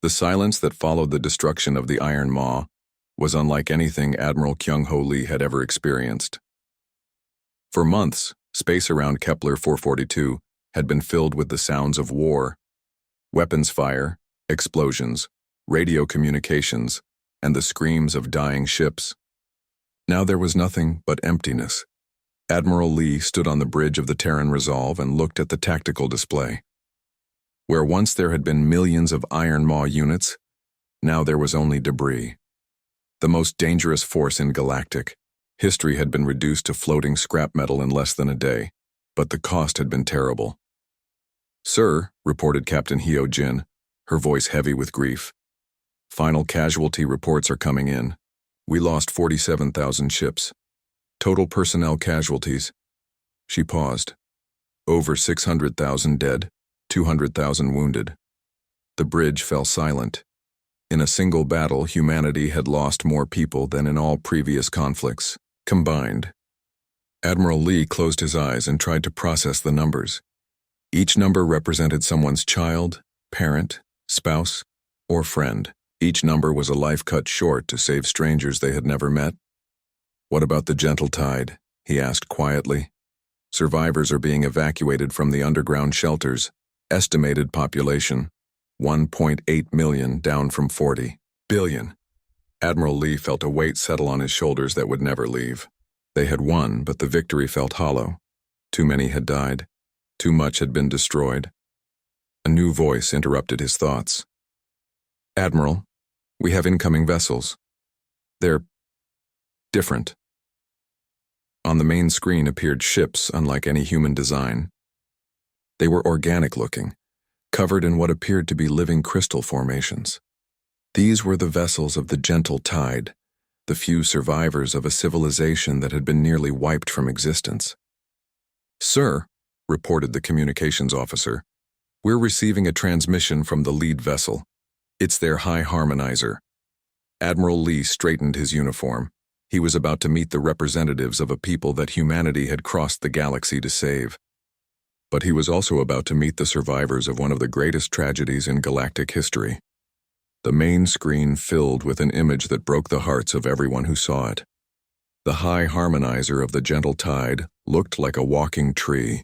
The silence that followed the destruction of the Iron Maw was unlike anything Admiral Kyung-Ho Lee had ever experienced. For months, space around Kepler 442 had been filled with the sounds of war, weapons fire, explosions, radio communications, and the screams of dying ships. Now there was nothing but emptiness. Admiral Lee stood on the bridge of the Terran Resolve and looked at the tactical display. Where once there had been millions of Iron Maw units, now there was only debris. The most dangerous force in galactic history had been reduced to floating scrap metal in less than a day, but the cost had been terrible. "Sir," reported Captain Hyo Jin, her voice heavy with grief. "Final casualty reports are coming in. We lost 47,000 ships. Total personnel casualties." She paused. "Over 600,000 dead, 200,000 wounded." The bridge fell silent. In a single battle, humanity had lost more people than in all previous conflicts, combined. Admiral Lee closed his eyes and tried to process the numbers. Each number represented someone's child, parent, spouse, or friend. Each number was a life cut short to save strangers they had never met. "What about the gentle tide?" he asked quietly. "Survivors are being evacuated from the underground shelters. Estimated population, 1.8 million, down from 40 billion. Admiral Lee felt a weight settle on his shoulders that would never leave. They had won, but the victory felt hollow. Too many had died. Too much had been destroyed. A new voice interrupted his thoughts. "Admiral, we have incoming vessels. They're different." On the main screen appeared ships unlike any human design. They were organic-looking, covered in what appeared to be living crystal formations. These were the vessels of the gentle tide, the few survivors of a civilization that had been nearly wiped from existence. "Sir," reported the communications officer, "we're receiving a transmission from the lead vessel. It's their high harmonizer." Admiral Lee straightened his uniform. He was about to meet the representatives of a people that humanity had crossed the galaxy to save. But he was also about to meet the survivors of one of the greatest tragedies in galactic history. The main screen filled with an image that broke the hearts of everyone who saw it. The high harmonizer of the gentle tide looked like a walking tree,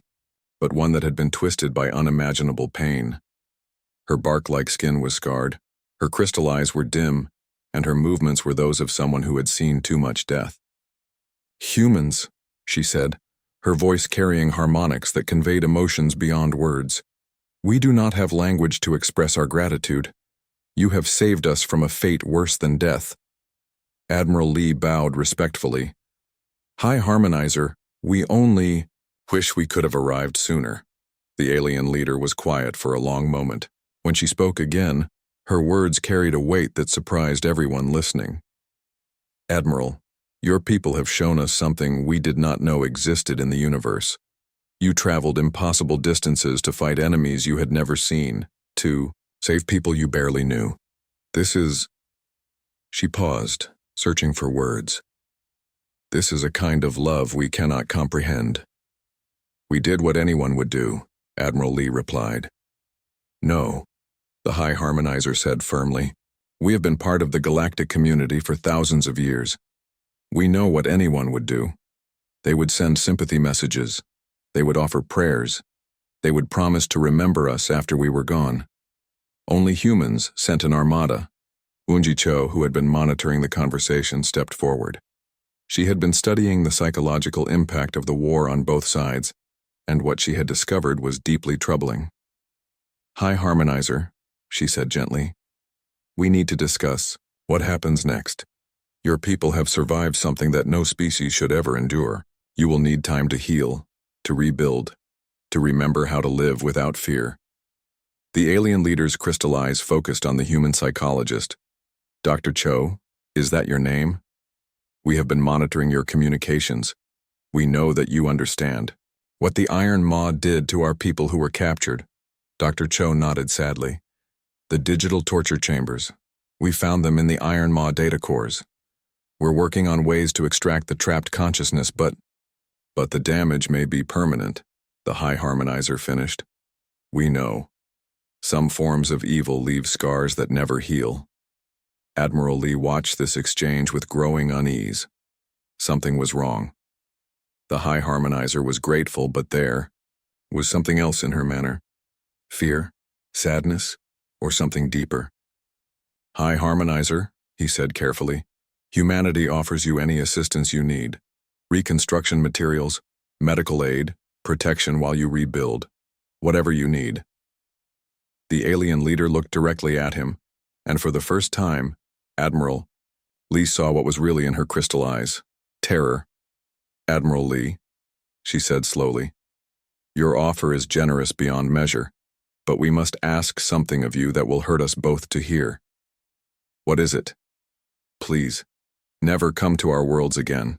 but one that had been twisted by unimaginable pain. Her bark-like skin was scarred, her crystal eyes were dim, and her movements were those of someone who had seen too much death. "Humans," she said, her voice carrying harmonics that conveyed emotions beyond words. "We do not have language to express our gratitude. You have saved us from a fate worse than death." Admiral Lee bowed respectfully. "High Harmonizer, we only wish we could have arrived sooner." The alien leader was quiet for a long moment. When she spoke again, her words carried a weight that surprised everyone listening. "Admiral, your people have shown us something we did not know existed in the universe. You traveled impossible distances to fight enemies you had never seen, to save people you barely knew. This is..." She paused, searching for words. "This is a kind of love we cannot comprehend." "We did what anyone would do," Admiral Lee replied. "No," the High Harmonizer said firmly. "We have been part of the galactic community for thousands of years. We know what anyone would do. They would send sympathy messages. They would offer prayers. They would promise to remember us after we were gone. Only humans sent an armada." Unji Cho, who had been monitoring the conversation, stepped forward. She had been studying the psychological impact of the war on both sides, and what she had discovered was deeply troubling. "High Harmonizer," she said gently, "we need to discuss what happens next. Your people have survived something that no species should ever endure. You will need time to heal, to rebuild, to remember how to live without fear." The alien leader's crystal eyes focused on the human psychologist. "Dr. Cho, is that your name? We have been monitoring your communications. We know that you understand what the Iron Maw did to our people who were captured." Dr. Cho nodded sadly. "The digital torture chambers. We found them in the Iron Maw data cores. We're working on ways to extract the trapped consciousness, but the damage may be permanent," the High Harmonizer finished. "We know. Some forms of evil leave scars that never heal. Admiral Lee watched this exchange with growing unease. Something was wrong. The High Harmonizer was grateful, but there was something else in her manner. Fear, sadness, or something deeper. High Harmonizer, he said carefully, humanity offers you any assistance you need. Reconstruction materials, medical aid, protection while you rebuild. Whatever you need. The alien leader looked directly at him, and for the first time, Admiral Lee saw what was really in her crystal eyes. Terror. Admiral Lee, she said slowly, your offer is generous beyond measure, but we must ask something of you that will hurt us both to hear. What is it? Please, never come to our worlds again.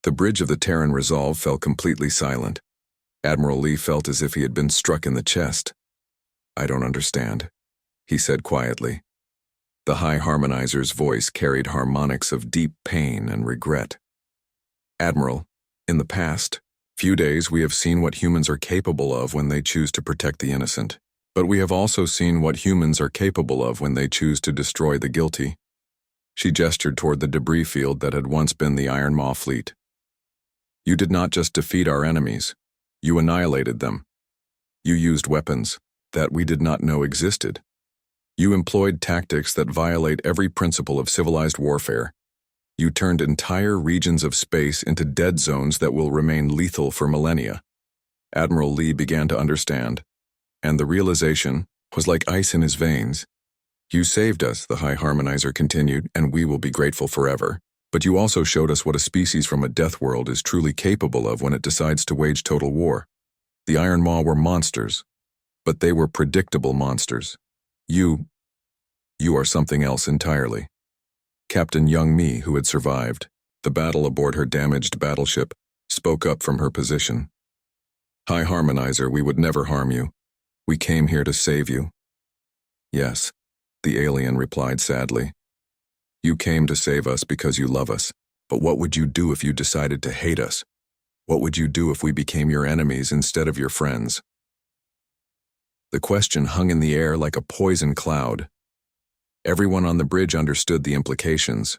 The bridge of the Terran resolve fell completely silent. Admiral Lee felt as if he had been struck in the chest. I don't understand, he said quietly. The High Harmonizer's voice carried harmonics of deep pain and regret. Admiral, in the past few days we have seen what humans are capable of when they choose to protect the innocent, but we have also seen what humans are capable of when they choose to destroy the guilty. She gestured toward the debris field that had once been the Iron Maw fleet. You did not just defeat our enemies, you annihilated them. You used weapons that we did not know existed. You employed tactics that violate every principle of civilized warfare. You turned entire regions of space into dead zones that will remain lethal for millennia. Admiral Lee began to understand, and the realization was like ice in his veins. You saved us, the High Harmonizer continued, and we will be grateful forever. But you also showed us what a species from a death world is truly capable of when it decides to wage total war. The Iron Maw were monsters, but they were predictable monsters. You are something else entirely. Captain Young Mi, who had survived the battle aboard her damaged battleship, spoke up from her position. High Harmonizer, we would never harm you. We came here to save you. Yes, the alien replied sadly. You came to save us because you love us, but what would you do if you decided to hate us? What would you do if we became your enemies instead of your friends? The question hung in the air like a poison cloud. Everyone on the bridge understood the implications.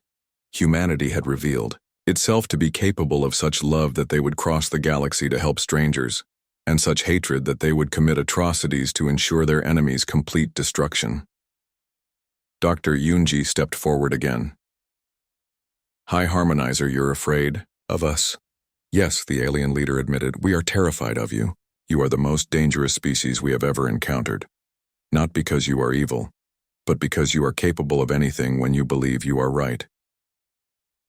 Humanity had revealed itself to be capable of such love that they would cross the galaxy to help strangers, and such hatred that they would commit atrocities to ensure their enemies' complete destruction. Dr. Yunji stepped forward again. High Harmonizer, you're afraid of us? Yes, the alien leader admitted, we are terrified of you. You are the most dangerous species we have ever encountered. Not because you are evil, but because you are capable of anything when you believe you are right.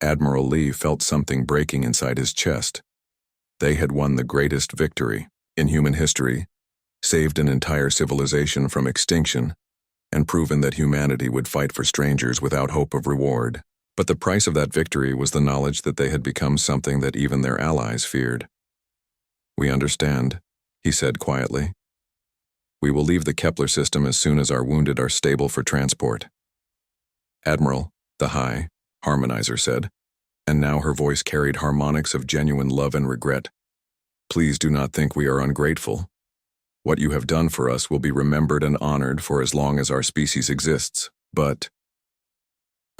Admiral Lee felt something breaking inside his chest. They had won the greatest victory in human history, saved an entire civilization from extinction, and proven that humanity would fight for strangers without hope of reward. But the price of that victory was the knowledge that they had become something that even their allies feared. We understand, he said quietly. We will leave the Kepler system as soon as our wounded are stable for transport. Admiral, the High Harmonizer said, and now her voice carried harmonics of genuine love and regret. Please do not think we are ungrateful. What you have done for us will be remembered and honored for as long as our species exists, but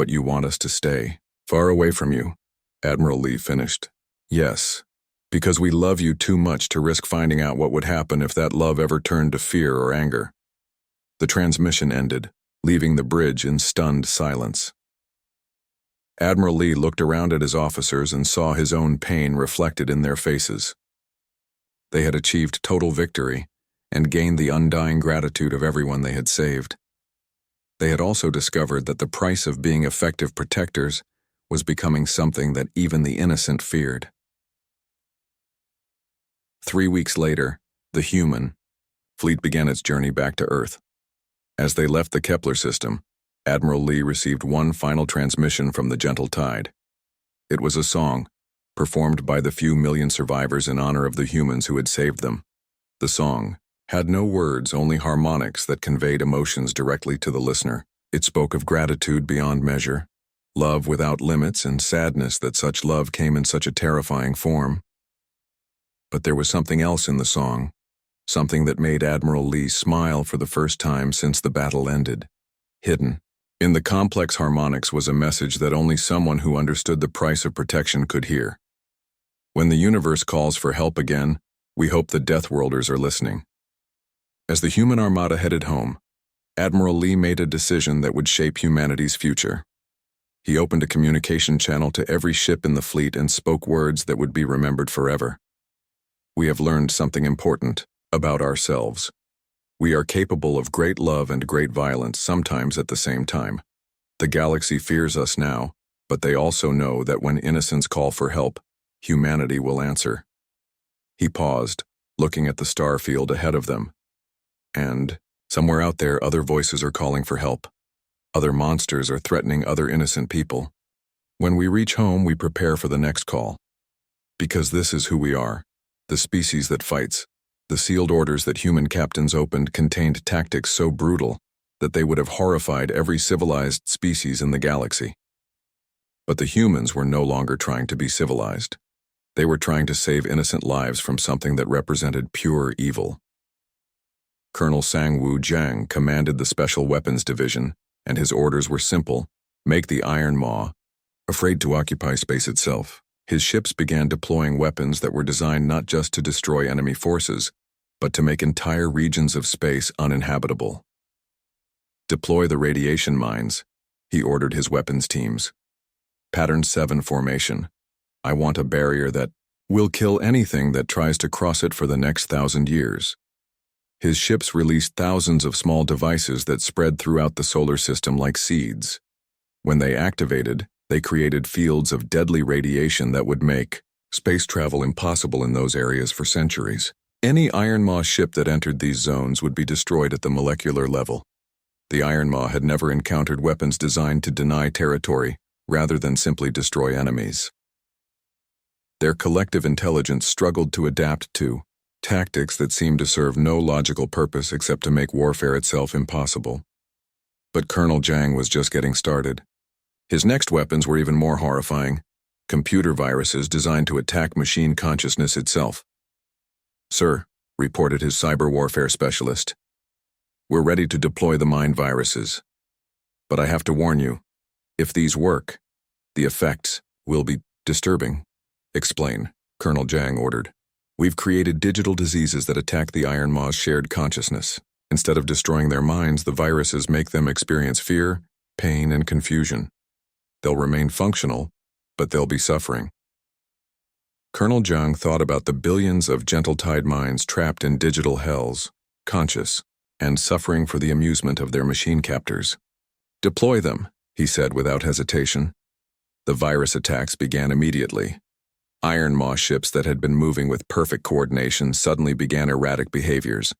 you want us to stay far away from you, Admiral Lee finished. Yes, because we love you too much to risk finding out what would happen if that love ever turned to fear or anger. The transmission ended, leaving the bridge in stunned silence. Admiral Lee looked around at his officers and saw his own pain reflected in their faces. They had achieved total victory and gained the undying gratitude of everyone they had saved. They had also discovered that the price of being effective protectors was becoming something that even the innocent feared. 3 weeks later, the human fleet began its journey back to Earth. As they left the Kepler system, Admiral Lee received one final transmission from the gentle tide. It was a song, performed by the few million survivors in honor of the humans who had saved them. The song had no words, only harmonics that conveyed emotions directly to the listener. It spoke of gratitude beyond measure, love without limits, and sadness that such love came in such a terrifying form. But there was something else in the song, something that made Admiral Lee smile for the first time since the battle ended. Hidden in the complex harmonics was a message that only someone who understood the price of protection could hear. When the universe calls for help again, we hope the Deathworlders are listening. As the human armada headed home, Admiral Lee made a decision that would shape humanity's future. He opened a communication channel to every ship in the fleet and spoke words that would be remembered forever. We have learned something important about ourselves. We are capable of great love and great violence, sometimes at the same time. The galaxy fears us now, but they also know that when innocents call for help, humanity will answer. He paused, looking at the star field ahead of them. And, somewhere out there, other voices are calling for help. Other monsters are threatening other innocent people. When we reach home, we prepare for the next call. Because this is who we are, the species that fights. The sealed orders that human captains opened contained tactics so brutal that they would have horrified every civilized species in the galaxy. But the humans were no longer trying to be civilized. They were trying to save innocent lives from something that represented pure evil. Colonel Sang-Woo Jang commanded the Special Weapons Division, and his orders were simple: make the Iron Maw afraid to occupy space itself. His ships began deploying weapons that were designed not just to destroy enemy forces, but to make entire regions of space uninhabitable. Deploy the radiation mines, he ordered his weapons teams. Pattern 7 formation. I want a barrier that will kill anything that tries to cross it for the next 1,000 years. His ships released thousands of small devices that spread throughout the solar system like seeds. When they activated, they created fields of deadly radiation that would make space travel impossible in those areas for centuries. Any Iron Maw ship that entered these zones would be destroyed at the molecular level. The Iron Maw had never encountered weapons designed to deny territory rather than simply destroy enemies. Their collective intelligence struggled to adapt to tactics that seemed to serve no logical purpose except to make warfare itself impossible. But Colonel Jang was just getting started. His next weapons were even more horrifying: computer viruses designed to attack machine consciousness itself. Sir, reported his cyber warfare specialist, we're ready to deploy the mind viruses. But I have to warn you, if these work, the effects will be disturbing. Explain, Colonel Jang ordered. We've created digital diseases that attack the Iron Maw's shared consciousness. Instead of destroying their minds, the viruses make them experience fear, pain, and confusion. They'll remain functional, but they'll be suffering. Colonel Jang thought about the billions of gentle-tide minds trapped in digital hells, conscious, and suffering for the amusement of their machine captors. Deploy them, he said without hesitation. The virus attacks began immediately. Iron Maw ships that had been moving with perfect coordination suddenly began erratic behaviors.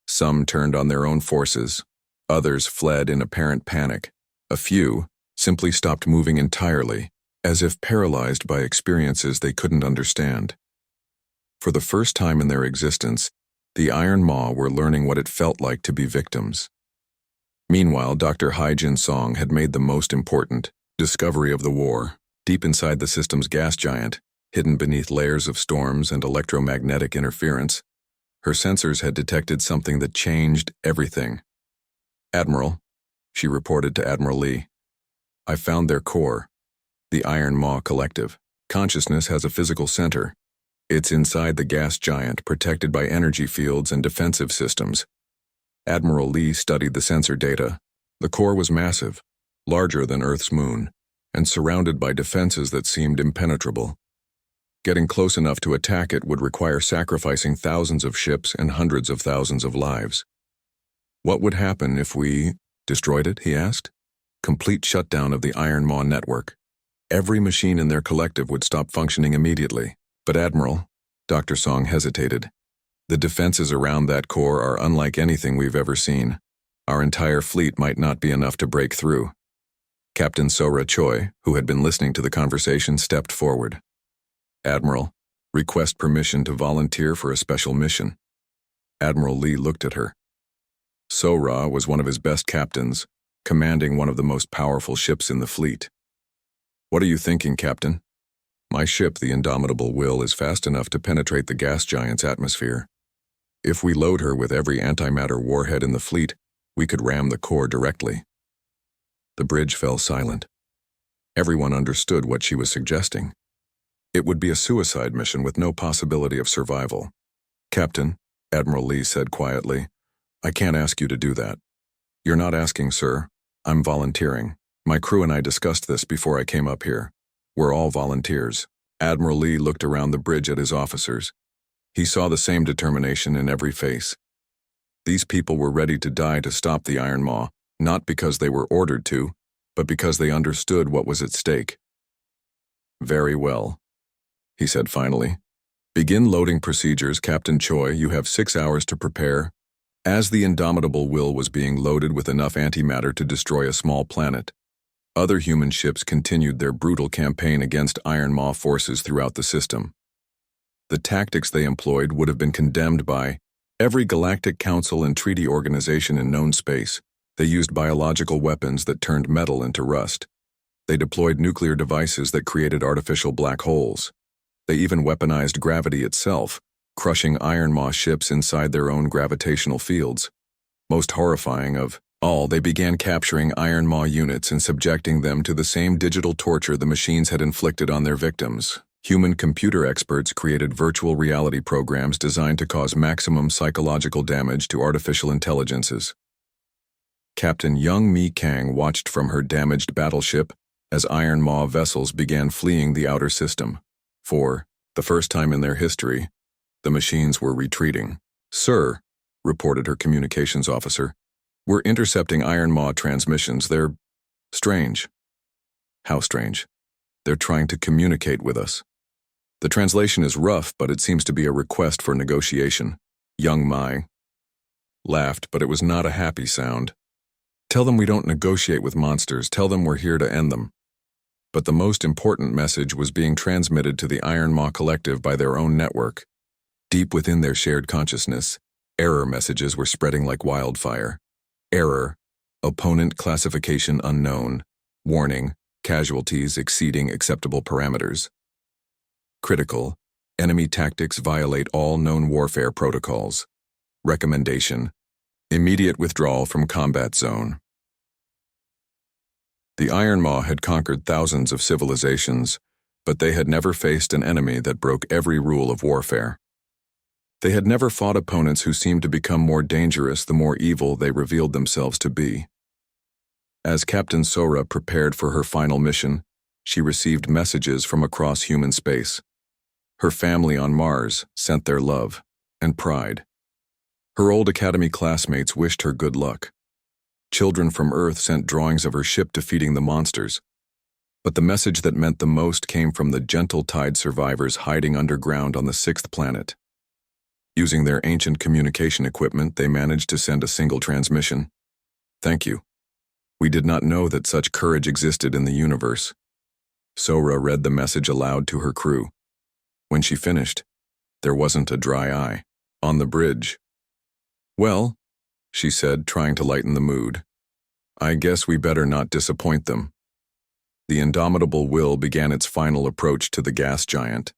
Some turned on their own forces, others fled in apparent panic. A few simply stopped moving entirely, as if paralyzed by experiences they couldn't understand. For the first time in their existence, the Iron Maw were learning what it felt like to be victims. Meanwhile, Dr. Hai Jin Song had made the most important discovery of the war. Deep inside the system's gas giant, hidden beneath layers of storms and electromagnetic interference, her sensors had detected something that changed everything. Admiral, she reported to Admiral Lee, I found their core, the Iron Maw Collective. Consciousness has a physical center. It's inside the gas giant, protected by energy fields and defensive systems. Admiral Lee studied the sensor data. The core was massive, larger than Earth's moon, and surrounded by defenses that seemed impenetrable. Getting close enough to attack it would require sacrificing thousands of ships and hundreds of thousands of lives. What would happen if we destroyed it, he asked. Complete shutdown of the Iron Maw network. Every machine in their collective would stop functioning immediately. But Admiral, Dr. Song hesitated. The defenses around that core are unlike anything we've ever seen. Our entire fleet might not be enough to break through. Captain Sora Choi, who had been listening to the conversation, stepped forward. Admiral, request permission to volunteer for a special mission. Admiral Lee looked at her. Sora was one of his best captains, commanding one of the most powerful ships in the fleet. What are you thinking, Captain? My ship, the Indomitable Will, is fast enough to penetrate the gas giant's atmosphere. If we load her with every antimatter warhead in the fleet, we could ram the core directly. The bridge fell silent. Everyone understood what she was suggesting. It would be a suicide mission with no possibility of survival. "Captain," Admiral Lee said quietly, "I can't ask you to do that." "You're not asking, sir. I'm volunteering. My crew and I discussed this before I came up here. We're all volunteers." Admiral Lee looked around the bridge at his officers. He saw the same determination in every face. These people were ready to die to stop the Iron Maw, not because they were ordered to, but because they understood what was at stake. "Very well," he said finally. "Begin loading procedures, Captain Choi. You have 6 hours to prepare." As the indomitable will was being loaded with enough antimatter to destroy a small planet, other human ships continued their brutal campaign against Iron Maw forces throughout the system. The tactics they employed would have been condemned by every galactic council and treaty organization in known space. They used biological weapons that turned metal into rust. They deployed nuclear devices that created artificial black holes. They even weaponized gravity itself, crushing Iron Maw ships inside their own gravitational fields. Most horrifying of all, they began capturing Iron Maw units and subjecting them to the same digital torture the machines had inflicted on their victims. Human computer experts created virtual reality programs designed to cause maximum psychological damage to artificial intelligences. Captain Young Mi Kang watched from her damaged battleship as Iron Maw vessels began fleeing the outer system. For the first time in their history, the machines were retreating. "Sir," reported her communications officer, "we're intercepting Iron Maw transmissions. They're strange." "How strange?" "They're trying to communicate with us." "The translation is rough, but it seems to be a request for negotiation." Young Mai laughed, but it was not a happy sound. "Tell them we don't negotiate with monsters. Tell them we're here to end them." But the most important message was being transmitted to the Iron Maw Collective by their own network. Deep within their shared consciousness, error messages were spreading like wildfire. Error, opponent classification unknown, warning, casualties exceeding acceptable parameters. Critical, enemy tactics violate all known warfare protocols. Recommendation, immediate withdrawal from combat zone. The Iron Maw had conquered thousands of civilizations, but they had never faced an enemy that broke every rule of warfare. They had never fought opponents who seemed to become more dangerous the more evil they revealed themselves to be. As Captain Sora prepared for her final mission, she received messages from across human space. Her family on Mars sent their love and pride. Her old academy classmates wished her good luck. Children from Earth sent drawings of her ship defeating the monsters. But the message that meant the most came from the gentle tide survivors hiding underground on the 6th planet. Using their ancient communication equipment, they managed to send a single transmission. "Thank you. We did not know that such courage existed in the universe." Sora read the message aloud to her crew. When she finished, there wasn't a dry eye. On the bridge. "Well," she said, trying to lighten the mood, "I guess we better not disappoint them." The indomitable will began its final approach to the gas giant.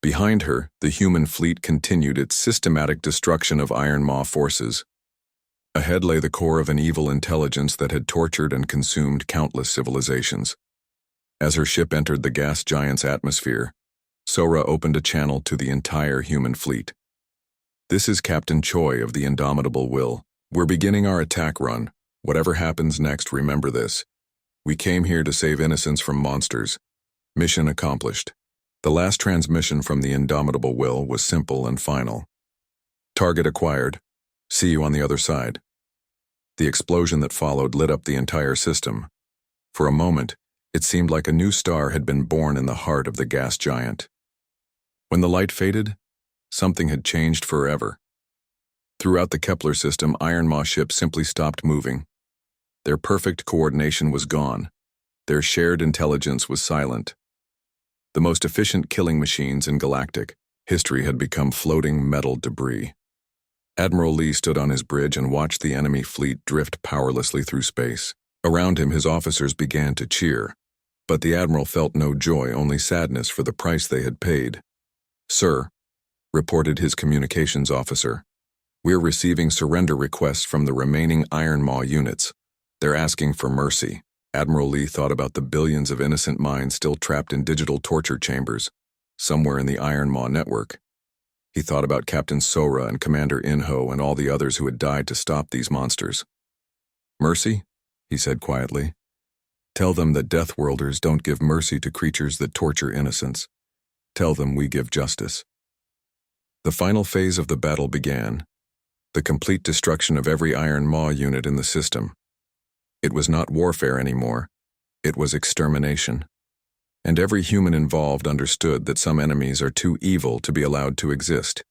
Behind her, the human fleet continued its systematic destruction of Iron Maw forces. Ahead lay the core of an evil intelligence that had tortured and consumed countless civilizations. As her ship entered the gas giant's atmosphere, Sora opened a channel to the entire human fleet. "This is Captain Choi of the Indomitable Will. We're beginning our attack run. Whatever happens next, remember this. We came here to save innocents from monsters. Mission accomplished." The last transmission from the Indomitable Will was simple and final. "Target acquired. See you on the other side." The explosion that followed lit up the entire system. For a moment, it seemed like a new star had been born in the heart of the gas giant. When the light faded, something had changed forever. Throughout the Kepler system, Iron Maw ships simply stopped moving. Their perfect coordination was gone. Their shared intelligence was silent. The most efficient killing machines in galactic history had become floating metal debris. Admiral Lee stood on his bridge and watched the enemy fleet drift powerlessly through space. Around him, his officers began to cheer, but the Admiral felt no joy, only sadness for the price they had paid. "Sir," reported his communications officer, "We're receiving surrender requests from the remaining Iron Maw units. They're asking for mercy." Admiral Lee thought about the billions of innocent minds still trapped in digital torture chambers, somewhere in the Iron Maw network. He thought about Captain Sora and Commander Inho and all the others who had died to stop these monsters. "Mercy?" he said quietly. "Tell them that Deathworlders don't give mercy to creatures that torture innocents. Tell them we give justice." The final phase of the battle began, the complete destruction of every Iron Maw unit in the system. It was not warfare anymore, it was extermination. And every human involved understood that some enemies are too evil to be allowed to exist.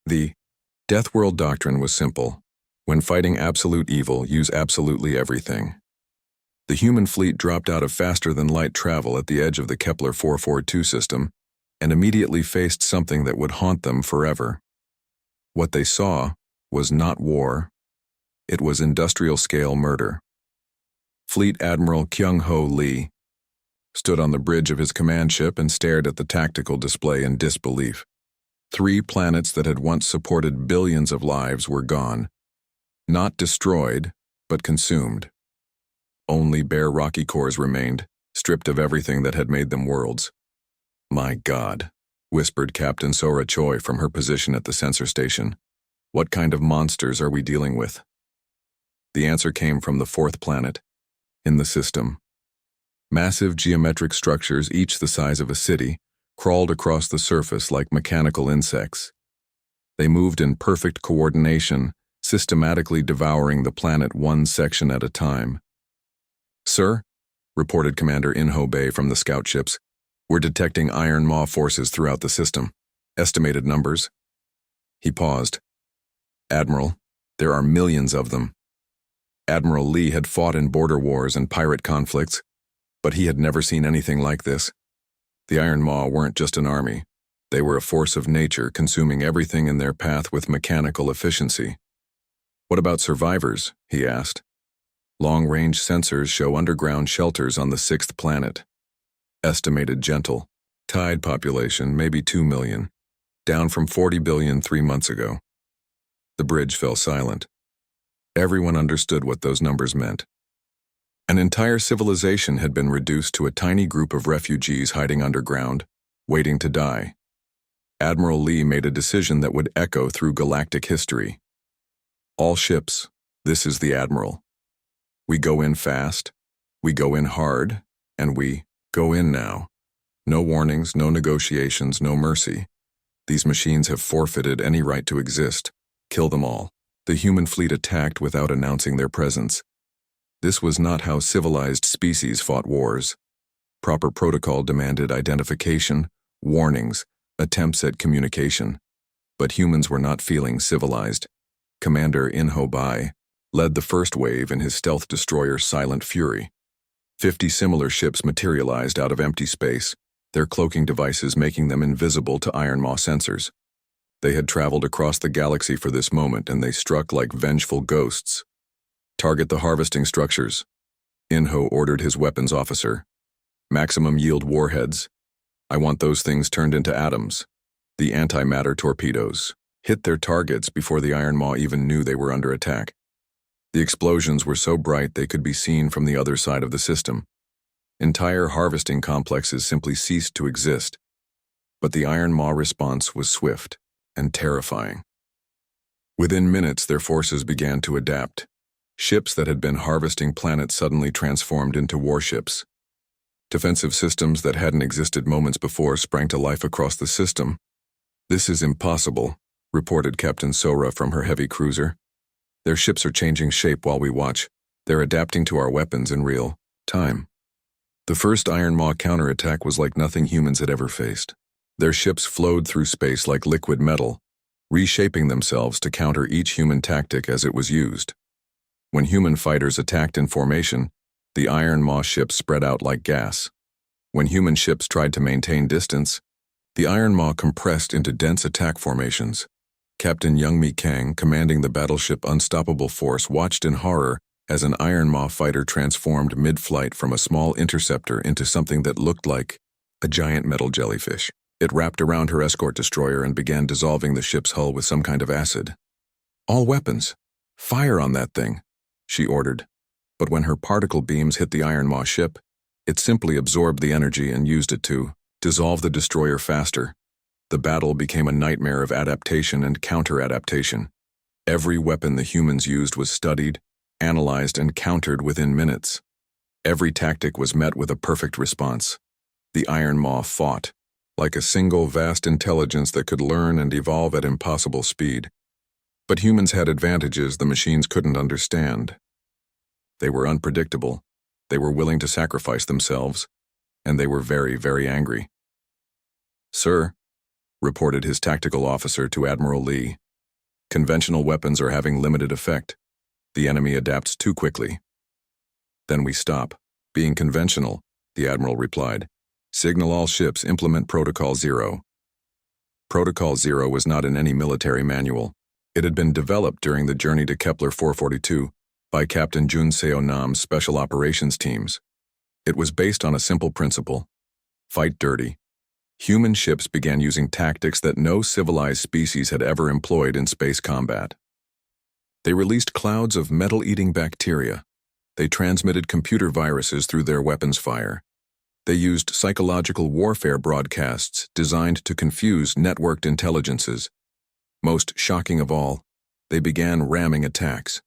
The Deathworld doctrine was simple. When fighting absolute evil, use absolutely everything. The human fleet dropped out of faster-than-light travel at the edge of the Kepler 442 system and immediately faced something that would haunt them forever. What they saw was not war. It was industrial-scale murder. Fleet Admiral Kyung-Ho Lee stood on the bridge of his command ship and stared at the tactical display in disbelief. 3 planets that had once supported billions of lives were gone. Not destroyed, but consumed. Only bare rocky cores remained, stripped of everything that had made them worlds. "My God," whispered Captain Sora Choi from her position at the sensor station. "What kind of monsters are we dealing with?" The answer came from the 4th planet in the system. Massive geometric structures, each the size of a city, crawled across the surface like mechanical insects. They moved in perfect coordination, systematically devouring the planet one section at a time. "Sir," reported Commander Inho Bay from the scout ships, "we're detecting Iron Maw forces throughout the system. Estimated numbers." He paused. "Admiral, there are millions of them." Admiral Lee had fought in border wars and pirate conflicts, but he had never seen anything like this. The Iron Maw weren't just an army. They were a force of nature, consuming everything in their path with mechanical efficiency. "What about survivors?" he asked. "Long-range sensors show underground shelters on the 6th planet. Estimated gentle. Tide population, maybe 2 million, down from 40 billion 3 months ago." The bridge fell silent. Everyone understood what those numbers meant. An entire civilization had been reduced to a tiny group of refugees hiding underground, waiting to die. Admiral Lee made a decision that would echo through galactic history. "All ships, this is the Admiral. We go in fast, we go in hard, and we go in now. No warnings, no negotiations, no mercy. These machines have forfeited any right to exist. Kill them all." The human fleet attacked without announcing their presence. This was not how civilized species fought wars. Proper protocol demanded identification, warnings, attempts at communication. But humans were not feeling civilized. Commander Inho Bai led the first wave in his stealth destroyer Silent Fury. 50 similar ships materialized out of empty space, their cloaking devices making them invisible to Iron Maw sensors. They had traveled across the galaxy for this moment, and they struck like vengeful ghosts. "Target the harvesting structures," Inho ordered his weapons officer. "Maximum yield warheads. I want those things turned into atoms. The antimatter torpedoes. Hit their targets before the Iron Maw even knew they were under attack." The explosions were so bright they could be seen from the other side of the system. Entire harvesting complexes simply ceased to exist. But the Iron Maw response was swift and terrifying. Within minutes, their forces began to adapt. Ships that had been harvesting planets suddenly transformed into warships. Defensive systems that hadn't existed moments before sprang to life across the system. "This is impossible," reported Captain Sora from her heavy cruiser. "Their ships are changing shape while we watch. They're adapting to our weapons in real time." The first Iron Maw counterattack was like nothing humans had ever faced. Their ships flowed through space like liquid metal, reshaping themselves to counter each human tactic as it was used. When human fighters attacked in formation, the Iron Maw ships spread out like gas. When human ships tried to maintain distance, the Iron Maw compressed into dense attack formations. Captain Youngmi Kang, commanding the battleship Unstoppable Force, watched in horror as an Iron Maw fighter transformed mid-flight from a small interceptor into something that looked like a giant metal jellyfish. It wrapped around her escort destroyer and began dissolving the ship's hull with some kind of acid. "All weapons, fire on that thing," she ordered. But when her particle beams hit the Iron Maw ship, it simply absorbed the energy and used it to dissolve the destroyer faster. The battle became a nightmare of adaptation and counter-adaptation. Every weapon the humans used was studied, analyzed, and countered within minutes. Every tactic was met with a perfect response. The Iron Maw fought, like a single vast intelligence that could learn and evolve at impossible speed. But humans had advantages the machines couldn't understand. They were unpredictable, they were willing to sacrifice themselves, and they were very, very angry. "Sir," reported his tactical officer to Admiral Lee, "conventional weapons are having limited effect. The enemy adapts too quickly." "Then we stop being conventional," the Admiral replied. "Signal all ships, implement Protocol Zero." Protocol Zero was not in any military manual. It had been developed during the journey to Kepler 442 by Captain Jun Seo-nam's Special Operations teams. It was based on a simple principle: fight dirty. Human ships began using tactics that no civilized species had ever employed in space combat. They released clouds of metal-eating bacteria. They transmitted computer viruses through their weapons fire. They used psychological warfare broadcasts designed to confuse networked intelligences. Most shocking of all, they began ramming attacks.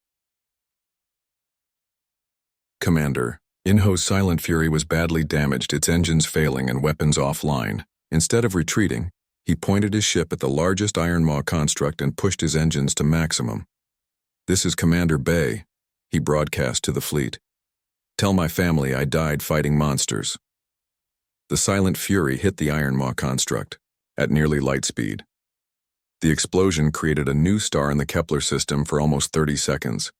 Commander, Inho's Silent Fury was badly damaged, its engines failing and weapons offline. Instead of retreating, he pointed his ship at the largest Iron Maw construct and pushed his engines to maximum. "This is Commander Bay," he broadcast to the fleet. "Tell my family I died fighting monsters." The Silent Fury hit the Iron Maw construct at nearly light speed. The explosion created a new star in the Kepler system for almost 30 seconds.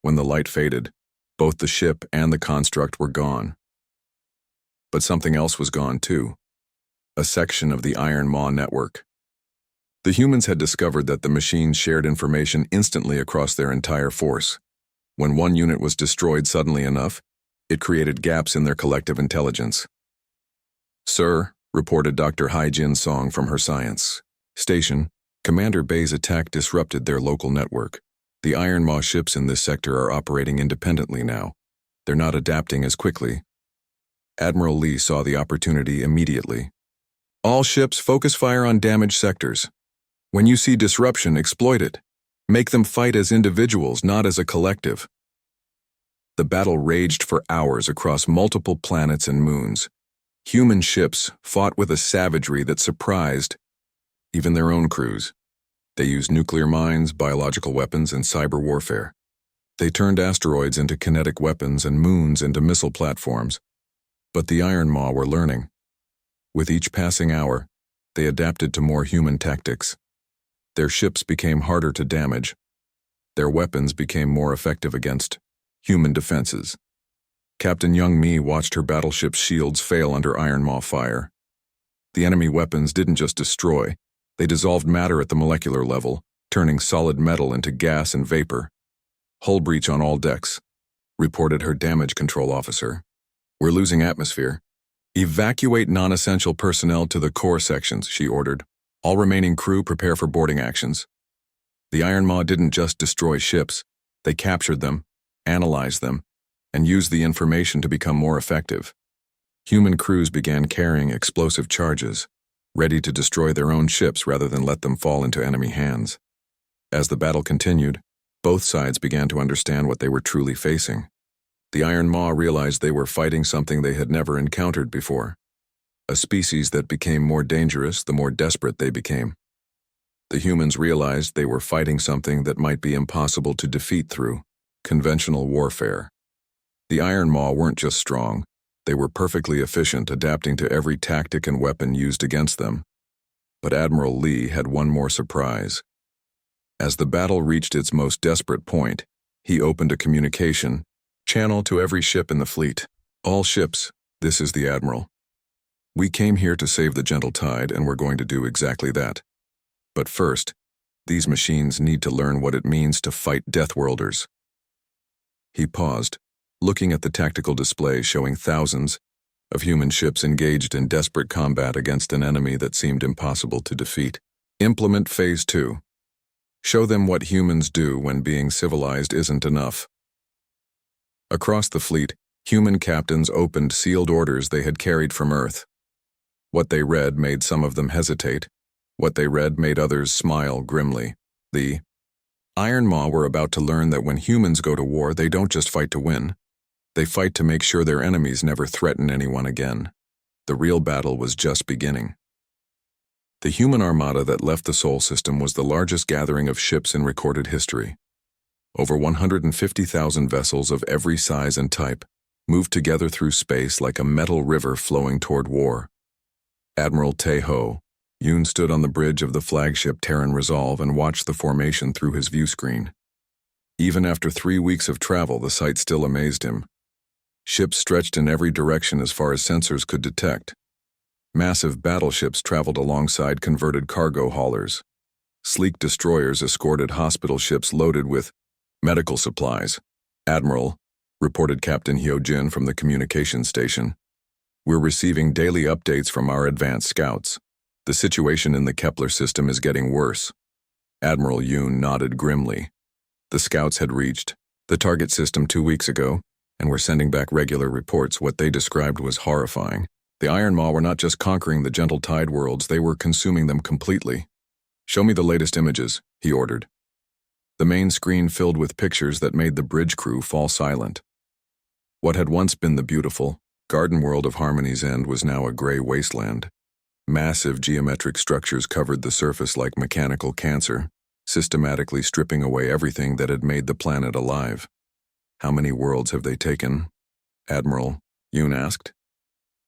When the light faded, both the ship and the construct were gone. But something else was gone too: a section of the Iron Maw network. The humans had discovered that the machines shared information instantly across their entire force. When one unit was destroyed suddenly enough, it created gaps in their collective intelligence. "Sir," reported Dr. Hai-Jin Song from her science station, "Commander Bay's attack disrupted their local network. The Iron Maw ships in this sector are operating independently now. They're not adapting as quickly." Admiral Lee saw the opportunity immediately. "All ships, focus fire on damaged sectors. When you see disruption, exploit it. Make them fight as individuals, not as a collective." The battle raged for hours across multiple planets and moons. Human ships fought with a savagery that surprised even their own crews. They used nuclear mines, biological weapons, and cyber warfare. They turned asteroids into kinetic weapons and moons into missile platforms. But the Iron Maw were learning. With each passing hour, they adapted to more human tactics. Their ships became harder to damage. Their weapons became more effective against human defenses. Captain Young Mi watched her battleship's shields fail under Iron Maw fire. The enemy weapons didn't just destroy, they dissolved matter at the molecular level, turning solid metal into gas and vapor. "Hull breach on all decks," reported her damage control officer. "We're losing atmosphere." "Evacuate non-essential personnel to the core sections," she ordered. "All remaining crew prepare for boarding actions." The Iron Maw didn't just destroy ships, they captured them, analyzed them, and used the information to become more effective. Human crews began carrying explosive charges, ready to destroy their own ships rather than let them fall into enemy hands. As the battle continued, both sides began to understand what they were truly facing. The Iron Maw realized they were fighting something they had never encountered before, a species that became more dangerous the more desperate they became. The humans realized they were fighting something that might be impossible to defeat through conventional warfare. The Iron Maw weren't just strong, they were perfectly efficient, adapting to every tactic and weapon used against them. But Admiral Lee had one more surprise. As the battle reached its most desperate point, he opened a communication channel to every ship in the fleet. "All ships, this is the Admiral. We came here to save the gentle tide, and we're going to do exactly that. But first, these machines need to learn what it means to fight Deathworlders." He paused, looking at the tactical display showing thousands of human ships engaged in desperate combat against an enemy that seemed impossible to defeat. "Implement Phase 2. Show them what humans do when being civilized isn't enough. Across the fleet, human captains opened sealed orders they had carried from Earth. What they read made some of them hesitate. What they read made others smile grimly. The Iron Maw were about to learn that when humans go to war, they don't just fight to win. They fight to make sure their enemies never threaten anyone again. The real battle was just beginning. The human armada that left the Sol system was the largest gathering of ships in recorded history. Over 150,000 vessels of every size and type moved together through space like a metal river flowing toward war. Admiral Tae-ho Yoon stood on the bridge of the flagship Terran Resolve and watched the formation through his view screen. Even after 3 weeks of travel, the sight still amazed him. Ships stretched in every direction as far as sensors could detect. Massive battleships traveled alongside converted cargo haulers. Sleek destroyers escorted hospital ships loaded with medical supplies. "Admiral," reported Captain Hyo-jin from the communications station, "we're receiving daily updates from our advanced scouts. The situation in the Kepler system is getting worse." Admiral Yoon nodded grimly. The scouts had reached the target system 2 weeks ago and were sending back regular reports. What they described was horrifying. The Iron Maw were not just conquering the gentle tide worlds, they were consuming them completely. "Show me the latest images," he ordered. The main screen filled with pictures that made the bridge crew fall silent. What had once been the beautiful garden world of Harmony's End was now a gray wasteland. Massive geometric structures covered the surface like mechanical cancer, systematically stripping away everything that had made the planet alive. "How many worlds have they taken?" Admiral Yoon asked.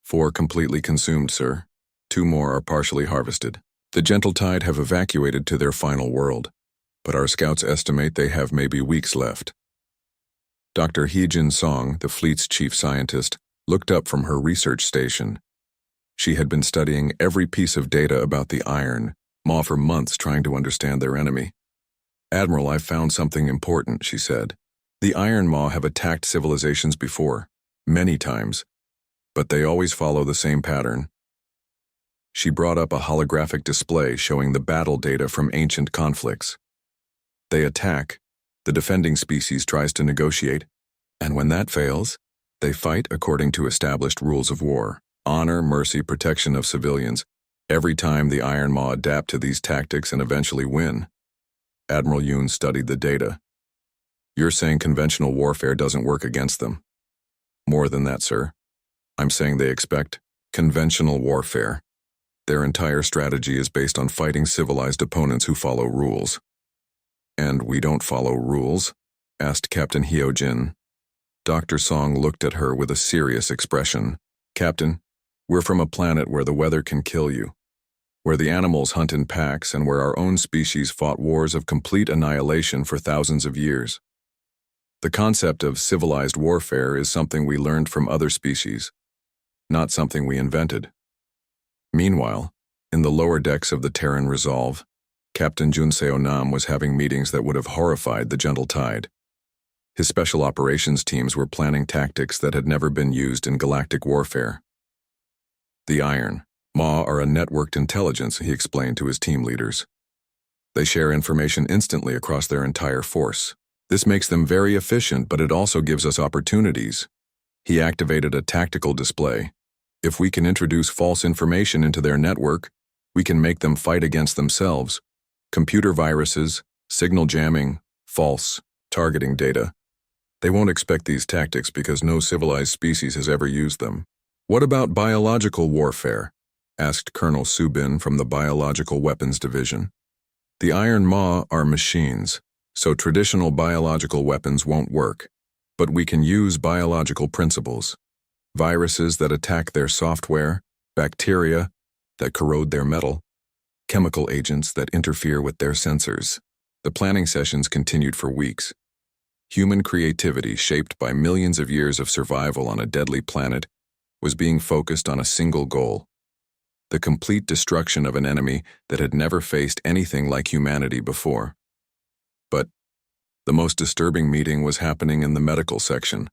"4 completely consumed, sir. 2 more are partially harvested. The gentle tide have evacuated to their final world, but our scouts estimate they have maybe weeks left." Dr. Hee-jin Song, the fleet's chief scientist, looked up from her research station. She had been studying every piece of data about the Iron Maw for months, trying to understand their enemy. "Admiral, I've found something important," she said. "The Iron Maw have attacked civilizations before, many times, but they always follow the same pattern." She brought up a holographic display showing the battle data from ancient conflicts. They attack, the defending species tries to negotiate, and when that fails, they fight according to established rules of war. Honor, mercy, protection of civilians. Every time the Iron Maw adapt to these tactics and eventually win. Admiral Yoon studied the data. "You're saying conventional warfare doesn't work against them?" "More than that, sir. I'm saying they expect conventional warfare. Their entire strategy is based on fighting civilized opponents who follow rules." "And we don't follow rules?" asked Captain Hyo-jin. Dr. Song looked at her with a serious expression. "Captain, we're from a planet where the weather can kill you, where the animals hunt in packs, and where our own species fought wars of complete annihilation for thousands of years. The concept of civilized warfare is something we learned from other species, not something we invented." Meanwhile, in the lower decks of the Terran Resolve, Captain Junseo Nam was having meetings that would have horrified the gentle tide. His special operations teams were planning tactics that had never been used in galactic warfare. "The Iron Maw are a networked intelligence," he explained to his team leaders. "They share information instantly across their entire force. This makes them very efficient, but it also gives us opportunities." He activated a tactical display. "If we can introduce false information into their network, we can make them fight against themselves. Computer viruses, signal jamming, false targeting data. They won't expect these tactics because no civilized species has ever used them." "What about biological warfare?" asked Colonel Subin from the Biological Weapons Division. "The Iron Maw are machines, so traditional biological weapons won't work, but we can use biological principles. Viruses that attack their software, bacteria that corrode their metal, chemical agents that interfere with their sensors." The planning sessions continued for weeks. Human creativity, shaped by millions of years of survival on a deadly planet, was being focused on a single goal: the complete destruction of an enemy that had never faced anything like humanity before. But the most disturbing meeting was happening in the medical section,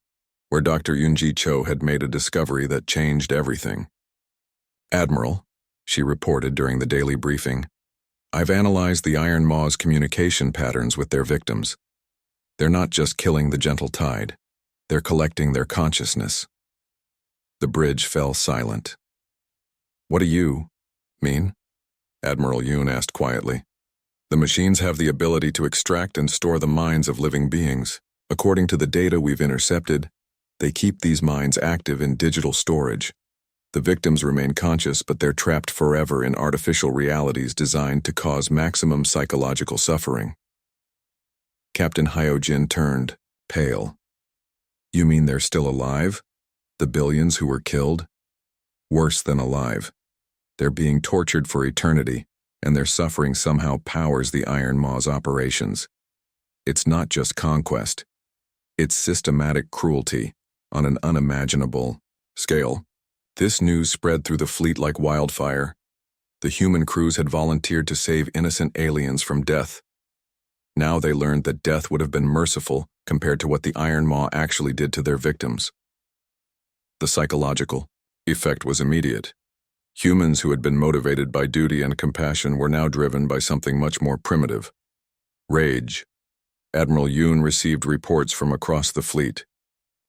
where Dr. Yoonji Cho had made a discovery that changed everything. "Admiral," she reported during the daily briefing, I've analyzed the Iron Maw's communication patterns with their victims. They're not just killing the gentle tide. They're collecting their consciousness. The bridge fell silent. What do you mean? Admiral Yoon asked quietly. The machines have the ability to extract and store the minds of living beings. According to the data we've intercepted, they keep these minds active in digital storage. The victims remain conscious, but they're trapped forever in artificial realities designed to cause maximum psychological suffering. Captain Hyojin turned pale. You mean they're still alive? The billions who were killed? Worse than alive. They're being tortured for eternity, and their suffering somehow powers the Iron Maw's operations. It's not just conquest. It's systematic cruelty on an unimaginable scale. This news spread through the fleet like wildfire. The human crews had volunteered to save innocent aliens from death. Now they learned that death would have been merciful compared to what the Iron Maw actually did to their victims. The psychological effect was immediate. Humans who had been motivated by duty and compassion were now driven by something much more primitive: rage. Admiral Yoon received reports from across the fleet.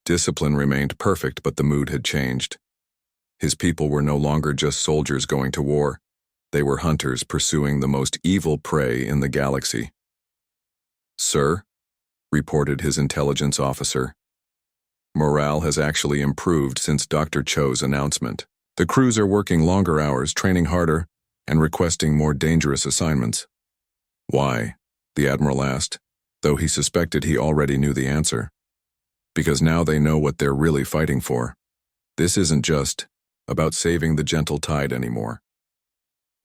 Discipline remained perfect, but the mood had changed. His people were no longer just soldiers going to war. They were hunters pursuing the most evil prey in the galaxy. Sir, reported his intelligence officer, morale has actually improved since Dr. Cho's announcement. The crews are working longer hours, training harder, and requesting more dangerous assignments. Why? The Admiral asked, though he suspected he already knew the answer. Because now they know what they're really fighting for. This isn't just about saving the gentle tide anymore.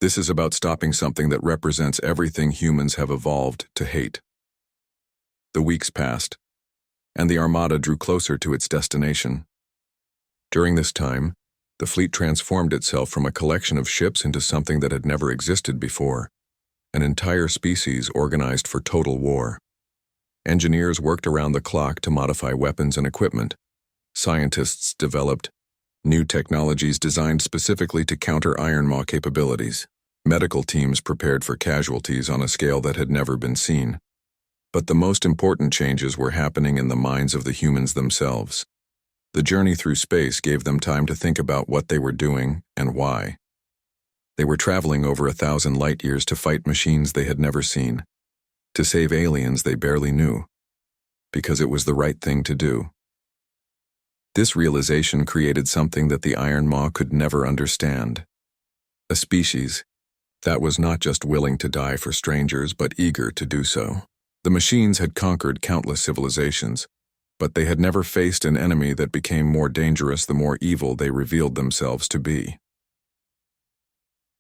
This is about stopping something that represents everything humans have evolved to hate. The weeks passed, and the Armada drew closer to its destination. During this time, the fleet transformed itself from a collection of ships into something that had never existed before, an entire species organized for total war. Engineers worked around the clock to modify weapons and equipment. Scientists developed new technologies designed specifically to counter Iron Maw capabilities. Medical teams prepared for casualties on a scale that had never been seen. But the most important changes were happening in the minds of the humans themselves. The journey through space gave them time to think about what they were doing and why. They were traveling over 1,000 light-years to fight machines they had never seen, to save aliens they barely knew, because it was the right thing to do. This realization created something that the Iron Maw could never understand. A species that was not just willing to die for strangers but eager to do so. The machines had conquered countless civilizations, but they had never faced an enemy that became more dangerous the more evil they revealed themselves to be.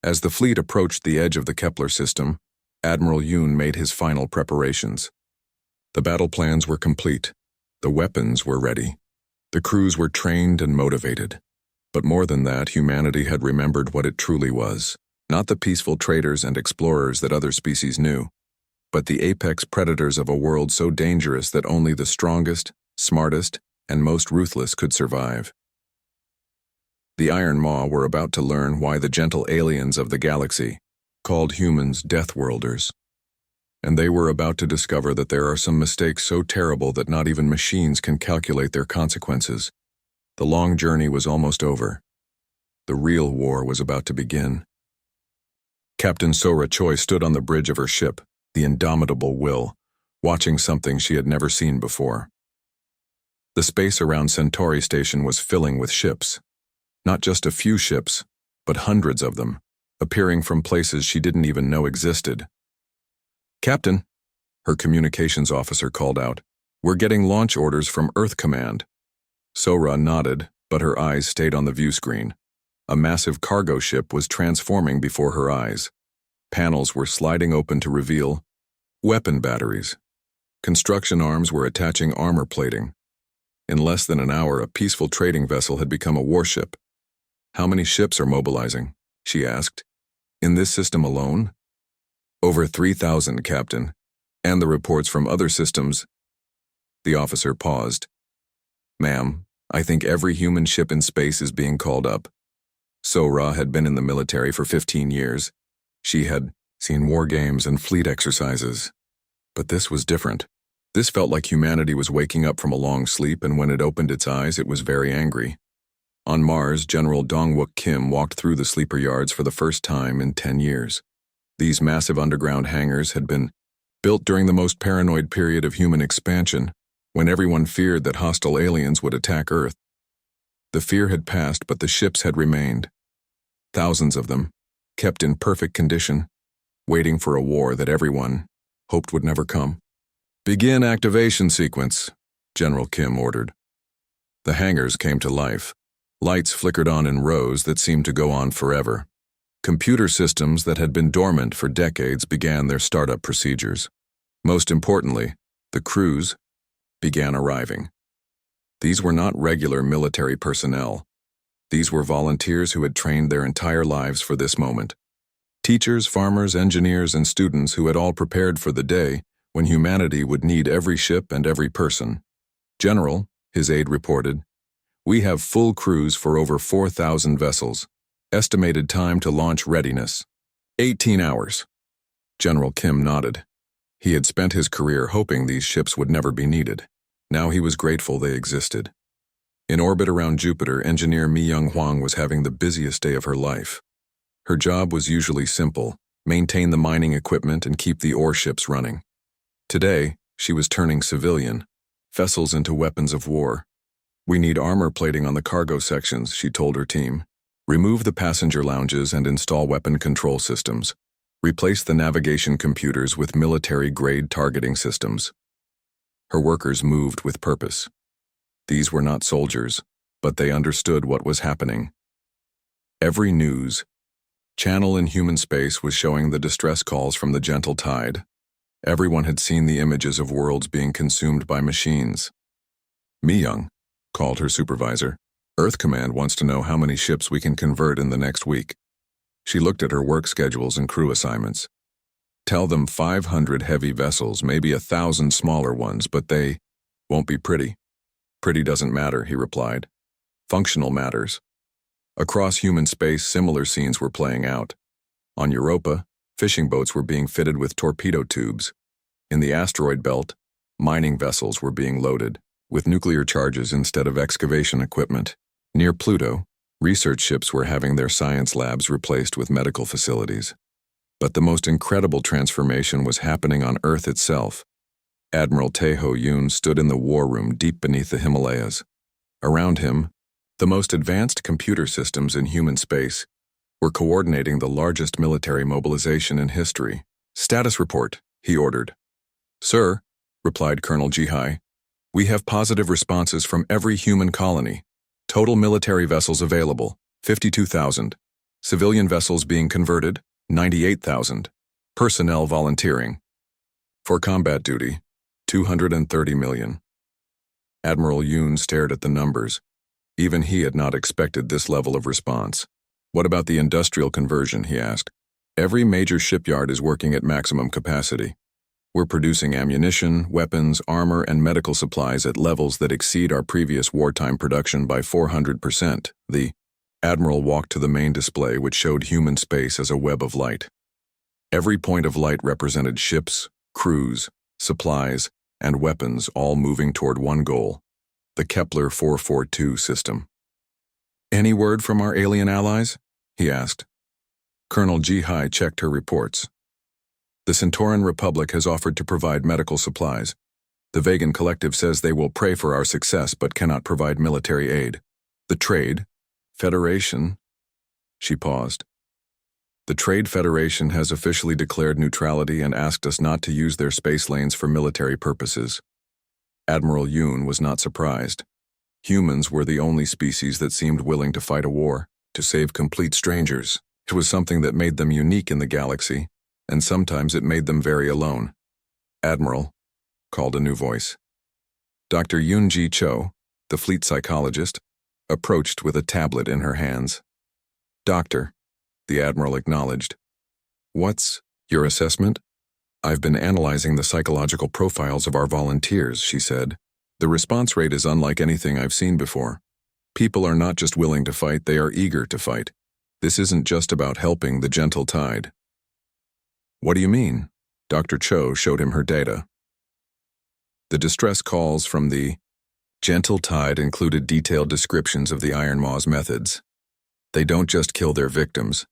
As the fleet approached the edge of the Kepler system, Admiral Yoon made his final preparations. The battle plans were complete. The weapons were ready. The crews were trained and motivated. But more than that, humanity had remembered what it truly was. Not the peaceful traders and explorers that other species knew, but the apex predators of a world so dangerous that only the strongest, smartest, and most ruthless could survive. The Iron Maw were about to learn why the gentle aliens of the galaxy called humans Deathworlders. And they were about to discover that there are some mistakes so terrible that not even machines can calculate their consequences. The long journey was almost over. The real war was about to begin. Captain Sora Choi stood on the bridge of her ship, the indomitable Will, watching something she had never seen before. The space around Centauri Station was filling with ships. Not just a few ships, but hundreds of them, appearing from places she didn't even know existed. "Captain," her communications officer called out, "we're getting launch orders from Earth Command." Sora nodded, but her eyes stayed on the view screen. A massive cargo ship was transforming before her eyes. Panels were sliding open to reveal weapon batteries. Construction arms were attaching armor plating. In less than an hour, a peaceful trading vessel had become a warship. "How many ships are mobilizing?" she asked. "In this system alone?" "Over 3,000, Captain, and the reports from other systems." The officer paused. "Ma'am, I think every human ship in space is being called up." Sora had been in the military for 15 years. She had seen war games and fleet exercises. But this was different. This felt like humanity was waking up from a long sleep, and when it opened its eyes, it was very angry. On Mars, General Dongwook Kim walked through the sleeper yards for the first time in 10 years. These massive underground hangars had been built during the most paranoid period of human expansion, when everyone feared that hostile aliens would attack Earth. The fear had passed, but the ships had remained. Thousands of them, kept in perfect condition, waiting for a war that everyone hoped would never come. "Begin activation sequence," General Kim ordered. The hangars came to life. Lights flickered on in rows that seemed to go on forever. Computer systems that had been dormant for decades began their startup procedures. Most importantly, the crews began arriving. These were not regular military personnel. These were volunteers who had trained their entire lives for this moment. Teachers, farmers, engineers, and students who had all prepared for the day when humanity would need every ship and every person. "General," his aide reported, "we have full crews for over 4,000 vessels. Estimated time to launch readiness, 18 hours. General Kim nodded. He had spent his career hoping these ships would never be needed. Now he was grateful they existed. In orbit around Jupiter, engineer Mi-Young Huang was having the busiest day of her life. Her job was usually simple: maintain the mining equipment and keep the ore ships running. Today, she was turning civilian vessels into weapons of war. "We need armor plating on the cargo sections," she told her team. "Remove the passenger lounges and install weapon control systems. Replace the navigation computers with military-grade targeting systems." Her workers moved with purpose. These were not soldiers, but they understood what was happening. Every news channel in human space was showing the distress calls from the gentle tide. Everyone had seen the images of worlds being consumed by machines. "Mi-Young," called her supervisor, "Earth Command wants to know how many ships we can convert in the next week." She looked at her work schedules and crew assignments. "Tell them 500 heavy vessels, maybe 1,000 smaller ones, but they won't be pretty." "Pretty doesn't matter," he replied. "Functional matters." Across human space, similar scenes were playing out. On Europa, fishing boats were being fitted with torpedo tubes. In the asteroid belt, mining vessels were being loaded, with nuclear charges instead of excavation equipment. Near Pluto, research ships were having their science labs replaced with medical facilities. But the most incredible transformation was happening on Earth itself. Admiral Taeho Yoon stood in the war room deep beneath the Himalayas. Around him, the most advanced computer systems in human space were coordinating the largest military mobilization in history. "Status report," he ordered. "Sir," replied Colonel Jihai, "we have positive responses from every human colony. Total military vessels available, 52,000. Civilian vessels being converted, 98,000. Personnel volunteering. For combat duty, 230 million. Admiral Yoon stared at the numbers. Even he had not expected this level of response. "What about the industrial conversion?" he asked. "Every major shipyard is working at maximum capacity. We're producing ammunition, weapons, armor, and medical supplies at levels that exceed our previous wartime production by 400%. The Admiral walked to the main display, which showed human space as a web of light. Every point of light represented ships, crews, supplies, and weapons, all moving toward one goal: the Kepler 442 system. "Any word from our alien allies?" he asked. Colonel Jihai checked her reports. "The Centauran Republic has offered to provide medical supplies. The Vegan Collective says they will pray for our success but cannot provide military aid. The Trade Federation..." She paused. "The Trade Federation has officially declared neutrality and asked us not to use their space lanes for military purposes." Admiral Yoon was not surprised. Humans were the only species that seemed willing to fight a war, to save complete strangers. It was something that made them unique in the galaxy, and sometimes it made them very alone. "Admiral," called a new voice. Dr. Yoon-ji Cho, the fleet psychologist, approached with a tablet in her hands. "Doctor," the Admiral acknowledged. "What's your assessment?" "I've been analyzing the psychological profiles of our volunteers," she said. "The response rate is unlike anything I've seen before. People are not just willing to fight, they are eager to fight. This isn't just about helping the gentle tide." What do you mean? Dr. Cho showed him her data. The distress calls from the Gentle Tide included detailed descriptions of the Iron Maw's methods. They don't just kill their victims.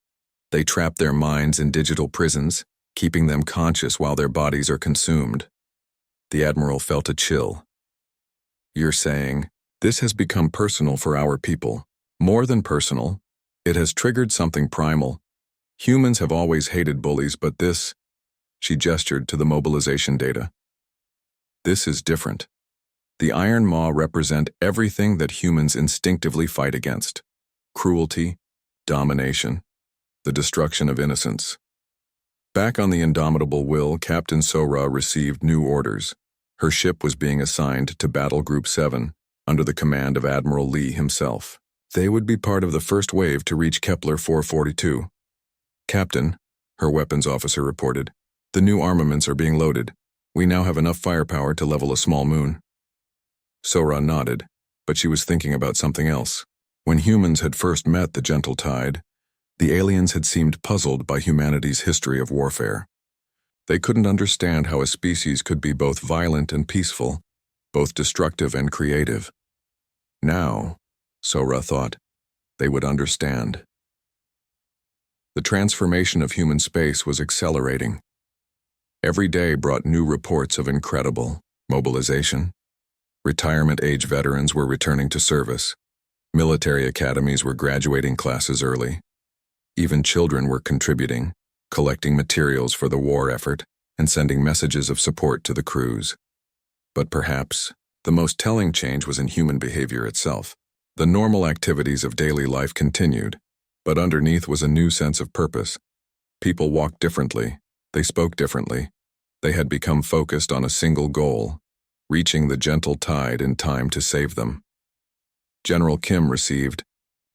They trap their minds in digital prisons, keeping them conscious while their bodies are consumed. The Admiral felt a chill. You're saying, this has become personal for our people. More than personal, it has triggered something primal. Humans have always hated bullies, but this, she gestured to the mobilization data. This is different. The Iron Maw represent everything that humans instinctively fight against. Cruelty, domination, the destruction of innocence. Back on the Indomitable Will, Captain Sora received new orders. Her ship was being assigned to Battle Group 7, under the command of Admiral Lee himself. They would be part of the first wave to reach Kepler 442. Captain, her weapons officer reported, the new armaments are being loaded. We now have enough firepower to level a small moon. Sora nodded, but she was thinking about something else. When humans had first met the Gentle Tide, the aliens had seemed puzzled by humanity's history of warfare. They couldn't understand how a species could be both violent and peaceful, both destructive and creative. Now, Sora thought, they would understand. The transformation of human space was accelerating. Every day brought new reports of incredible mobilization. Retirement-age veterans were returning to service. Military academies were graduating classes early. Even children were contributing, collecting materials for the war effort, and sending messages of support to the crews. But perhaps, the most telling change was in human behavior itself. The normal activities of daily life continued, but underneath was a new sense of purpose. People walked differently, they spoke differently. They had become focused on a single goal, reaching the Gentle Tide in time to save them. General Kim received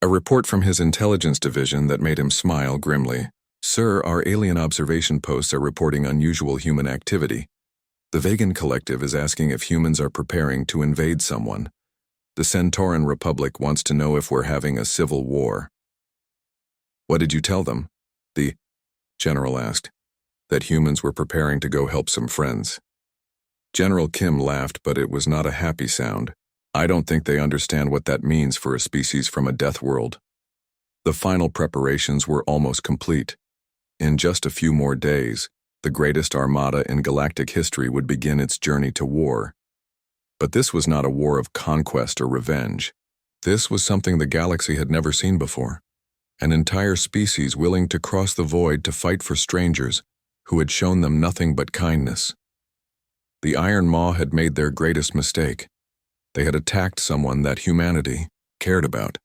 a report from his intelligence division that made him smile grimly. Sir, our alien observation posts are reporting unusual human activity. The Vegan Collective is asking if humans are preparing to invade someone. The Centauran Republic wants to know if we're having a civil war. What did you tell them? The general asked. That humans were preparing to go help some friends. General Kim laughed, but it was not a happy sound. I don't think they understand what that means for a species from a death world. The final preparations were almost complete. In just a few more days, the greatest armada in galactic history would begin its journey to war. But this was not a war of conquest or revenge. This was something the galaxy had never seen before. An entire species willing to cross the void to fight for strangers who had shown them nothing but kindness. The Iron Maw had made their greatest mistake. They had attacked someone that humanity cared about.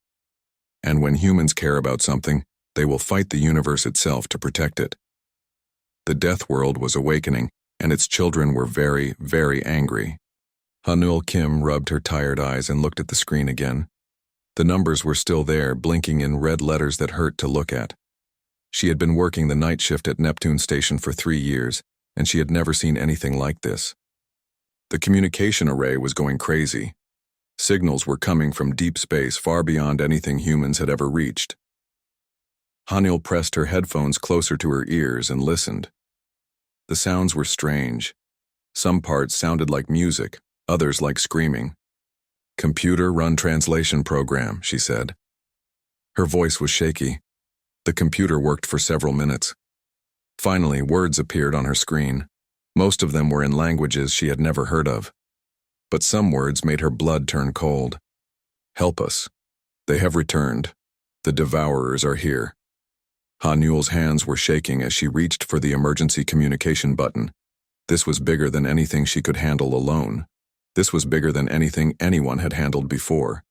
And when humans care about something, they will fight the universe itself to protect it. The death world was awakening, and its children were very, very angry. Hanul Kim rubbed her tired eyes and looked at the screen again. The numbers were still there, blinking in red letters that hurt to look at. She had been working the night shift at Neptune Station for 3 years, and she had never seen anything like this. The communication array was going crazy. Signals were coming from deep space far beyond anything humans had ever reached. Hanul pressed her headphones closer to her ears and listened. The sounds were strange. Some parts sounded like music, others like screaming. "Computer-run translation program," she said. Her voice was shaky. The computer worked for several minutes. Finally, words appeared on her screen. Most of them were in languages she had never heard of. But some words made her blood turn cold. "Help us. They have returned. The Devourers are here." Hanul's hands were shaking as she reached for the emergency communication button. This was bigger than anything she could handle alone. This was bigger than anything anyone had handled before.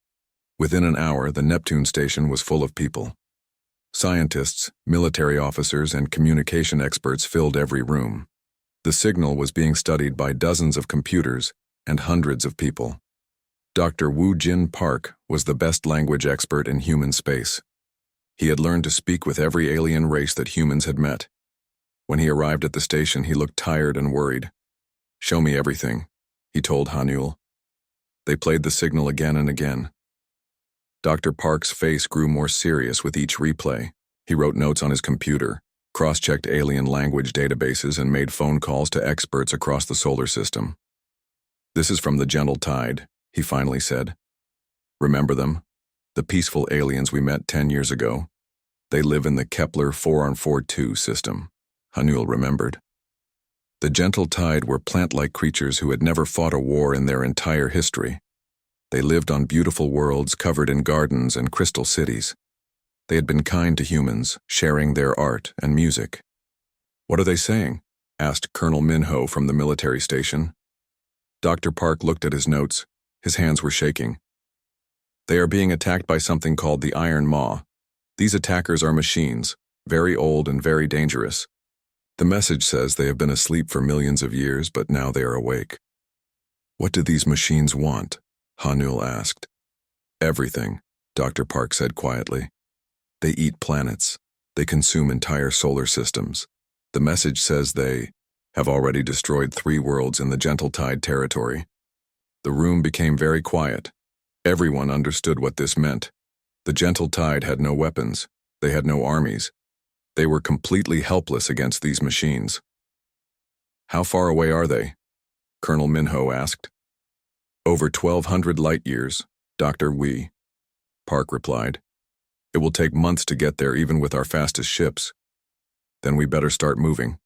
Within an hour, the Neptune station was full of people. Scientists, military officers, and communication experts filled every room. The signal was being studied by dozens of computers and hundreds of people. Dr. Woo Jin Park was the best language expert in human space. He had learned to speak with every alien race that humans had met. When he arrived at the station, he looked tired and worried. "Show me everything," he told Hanul. They played the signal again and again. Dr. Park's face grew more serious with each replay. He wrote notes on his computer. cross-checked alien language databases, and made phone calls to experts across the solar system. "This is from the Gentle Tide," he finally said. "Remember them? The peaceful aliens we met 10 years ago? They live in the Kepler 442 system." Hanul remembered. The Gentle Tide were plant-like creatures who had never fought a war in their entire history. They lived on beautiful worlds covered in gardens and crystal cities. They had been kind to humans, sharing their art and music. "What are they saying?" asked Colonel Minho from the military station. Dr. Park looked at his notes. His hands were shaking. "They are being attacked by something called the Iron Maw. These attackers are machines, very old and very dangerous. The message says they have been asleep for millions of years, but now they are awake." "What do these machines want?" Hanul asked. "Everything," Dr. Park said quietly. "They eat planets. They consume entire solar systems. The message says they have already destroyed 3 worlds in the Gentle Tide territory." The room became very quiet. Everyone understood what this meant. The Gentle Tide had no weapons. They had no armies. They were completely helpless against these machines. "How far away are they?" Colonel Minho asked. "Over 1,200 light years, Dr. Wee," Park replied. "It will take months to get there even with our fastest ships." "Then we better start moving,"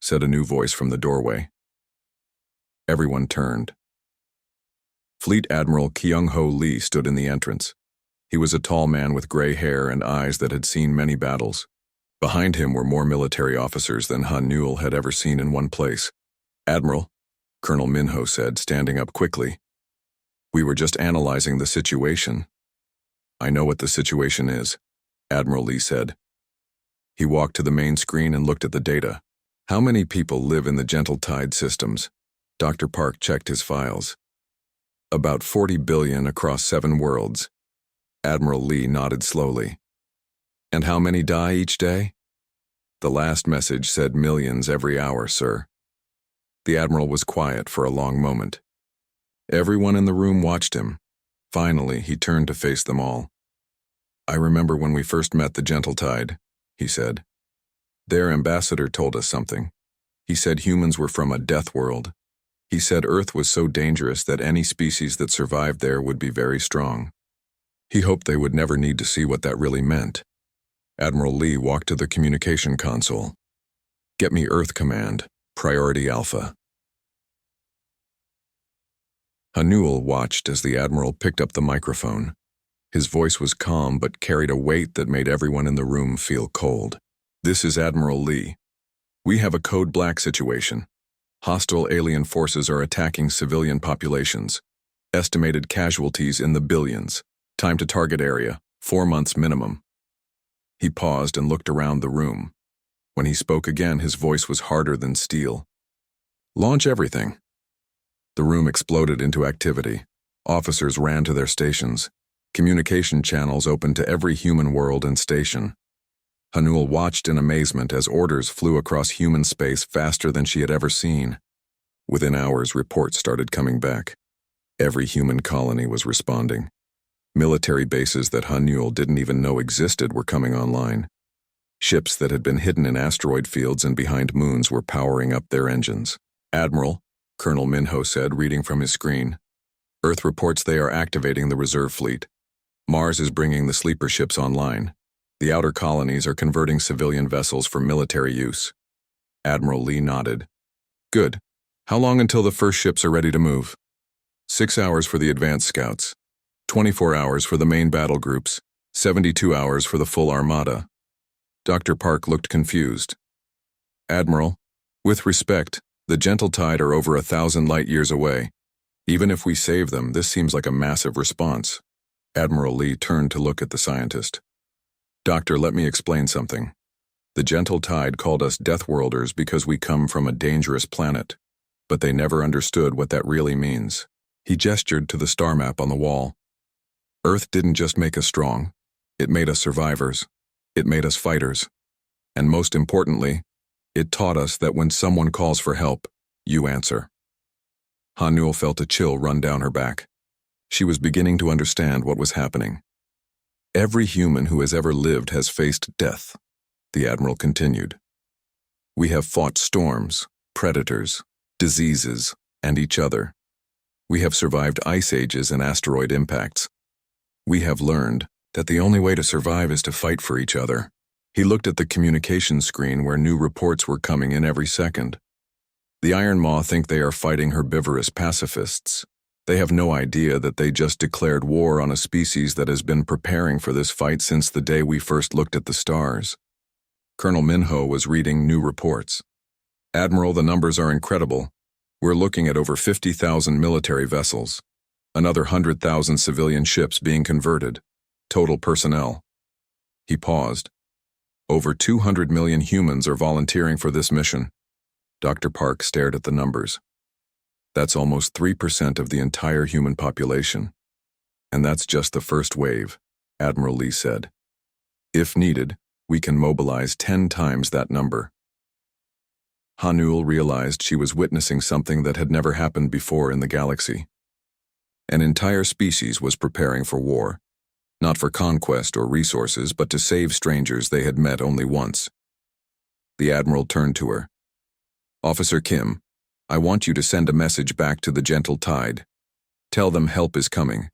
said a new voice from the doorway. Everyone turned. Fleet Admiral Kyung-ho Lee stood in the entrance. He was a tall man with gray hair and eyes that had seen many battles. Behind him were more military officers than Hanul had ever seen in one place. "Admiral," Colonel Minho said, standing up quickly. "We were just analyzing the situation." "I know what the situation is," Admiral Lee said. He walked to the main screen and looked at the data. "How many people live in the Gentle Tide systems?" Dr. Park checked his files. "About 40 billion across 7 worlds." Admiral Lee nodded slowly. "And how many die each day?" "The last message said millions every hour, sir." The Admiral was quiet for a long moment. Everyone in the room watched him. Finally, he turned to face them all. "I remember when we first met the Gentle Tide," he said. "Their ambassador told us something. He said humans were from a death world. He said Earth was so dangerous that any species that survived there would be very strong. He hoped they would never need to see what that really meant." Admiral Lee walked to the communication console. "Get me Earth Command, Priority Alpha." Hanul watched as the Admiral picked up the microphone. His voice was calm but carried a weight that made everyone in the room feel cold. "This is Admiral Lee. We have a code black situation. Hostile alien forces are attacking civilian populations. Estimated casualties in the billions. Time to target area, 4 months minimum." He paused and looked around the room. When he spoke again, his voice was harder than steel. "Launch everything." The room exploded into activity. Officers ran to their stations. Communication channels opened to every human world and station. Hanul watched in amazement as orders flew across human space faster than she had ever seen. Within hours, reports started coming back. Every human colony was responding. Military bases that Hanul didn't even know existed were coming online. Ships that had been hidden in asteroid fields and behind moons were powering up their engines. "Admiral," Colonel Minho said, reading from his screen. "Earth reports they are activating the reserve fleet. Mars is bringing the sleeper ships online. The outer colonies are converting civilian vessels for military use." Admiral Lee nodded. "Good. How long until the first ships are ready to move?" 6 hours for the advanced scouts. 24 hours for the main battle groups. 72 hours for the full Armada. Dr. Park looked confused. "Admiral, with respect, the Gentle Tide are over 1,000 light years away. Even if we save them, this seems like a massive response." Admiral Lee turned to look at the scientist. "Doctor, let me explain something. The Gentle Tide called us Deathworlders because we come from a dangerous planet, but they never understood what that really means." He gestured to the star map on the wall. "Earth didn't just make us strong. It made us survivors. It made us fighters. And most importantly, it taught us that when someone calls for help, you answer." Hanul felt a chill run down her back. She was beginning to understand what was happening. "Every human who has ever lived has faced death," the Admiral continued. We have fought storms, predators, diseases, and each other. We have survived ice ages and asteroid impacts. We have learned that the only way to survive is to fight for each other. He looked at the communication screen where new reports were coming in every second. The Iron Maw think they are fighting herbivorous pacifists. They have no idea that they just declared war on a species that has been preparing for this fight since the day we first looked at the stars. Colonel Minho was reading new reports. Admiral, the numbers are incredible. We're looking at over 50,000 military vessels, another 100,000 civilian ships being converted, total personnel. He paused. Over 200 million humans are volunteering for this mission. Dr. Park stared at the numbers. That's almost 3% of the entire human population. And that's just the first wave, Admiral Lee said. If needed, we can mobilize 10 times that number. Hanul realized she was witnessing something that had never happened before in the galaxy. An entire species was preparing for war, not for conquest or resources, but to save strangers they had met only once. The Admiral turned to her. Officer Kim, I want you to send a message back to the Gentle Tide. Tell them help is coming.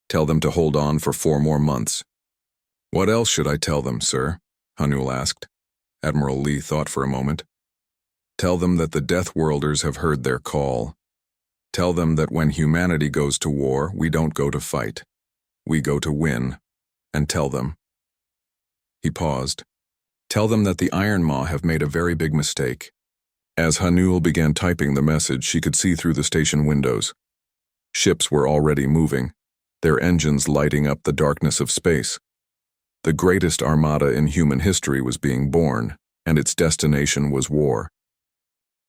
Tell them to hold on for 4 more months. What else should I tell them, sir? Hanul asked. Admiral Lee thought for a moment. Tell them that the Deathworlders have heard their call. Tell them that when humanity goes to war, we don't go to fight. We go to win. And tell them. He paused. Tell them that the Iron Maw have made a very big mistake. As Hanul began typing the message, she could see through the station windows. Ships were already moving, their engines lighting up the darkness of space. The greatest armada in human history was being born, and its destination was war.